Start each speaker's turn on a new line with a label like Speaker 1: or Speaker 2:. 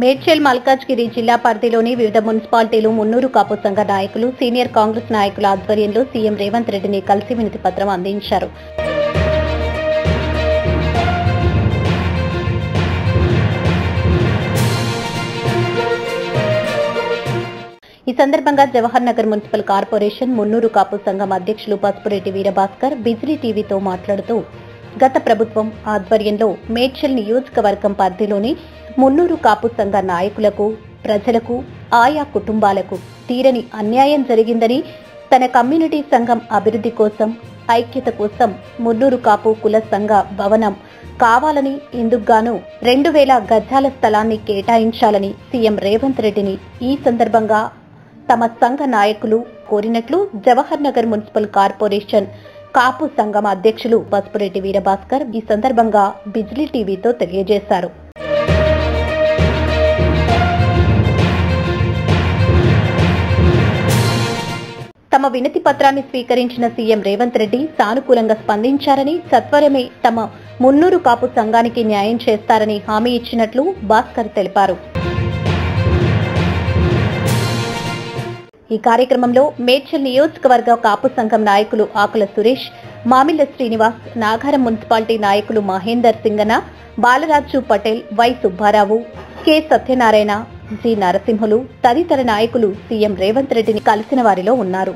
Speaker 1: మేడ్చల్ మల్కాజ్గిరి జిల్లా పరిధిలోని వివిధ మున్సిపాలిటీలు మున్నూరు కాపు సంఘ నాయకులు సీనియర్ కాంగ్రెస్ నాయకుల ఆధ్వర్యంలో సీఎం రేవంత్ రెడ్డిని కలిసి వినతి పత్రం అందించారు. ఈ సందర్భంగా జవహర్ నగర్ మున్సిపల్ కార్పొరేషన్ మున్నూరు కాపు సంఘం అధ్యక్షులు పసుపురెడ్డి వీరభాస్కర్ బిజిలీ టీవీతో మాట్లాడుతూ గత ప్రభుత్వం ఆధ్వర్యంలో మేడ్చల్ నియోజకవర్గం పరిధిలోని మున్నూరు కాపు సంఘ నాయకులకు, ప్రజలకు, ఆయా కుటుంబాలకు తీరని అన్యాయం జరిగిందని, తన కమ్యూనిటీ సంఘం అభివృద్ధి కోసం, ఐక్యత కోసం మున్నూరు కాపు కుల సంఘ భవనం కావాలని, ఇందుకుగాను 2000 గజాల స్థలాన్ని కేటాయించాలని సీఎం రేవంత్ రెడ్డిని ఈ సందర్భంగా తమ సంఘ నాయకులు కోరినట్లు జవహర్ నగర్ మున్సిపల్ కార్పొరేషన్ కాపు సంఘం అధ్యక్షులు పసుపురెడ్డి వీరభాస్కర్ ఈ సందర్భంగా బిజిలీ టీవీతో తెలియజేశారు. తమ వినతి పత్రాన్ని స్వీకరించిన సీఎం రేవంత్ రెడ్డి సానుకూలంగా స్పందించారని, సత్వరమే తమ మున్నూరు కాపు సంఘానికి న్యాయం చేస్తారని హామీ ఇచ్చినట్లు భాస్కర్ తెలిపారు. ఈ కార్యక్రమంలో మేడ్చల్ నియోజకవర్గ కాపు సంఘం నాయకులు ఆకుల సురేష్, మామిళ్ల శ్రీనివాస్, నాగారం మున్సిపాలిటీ నాయకులు Mahender Singana, Balaraju Patel, Y Subbarao, K Satyanarayana, G Narasimhulu తదితర నాయకులు సీఎం రేవంత్ రెడ్డిని కలిసిన వారిలో ఉన్నారు.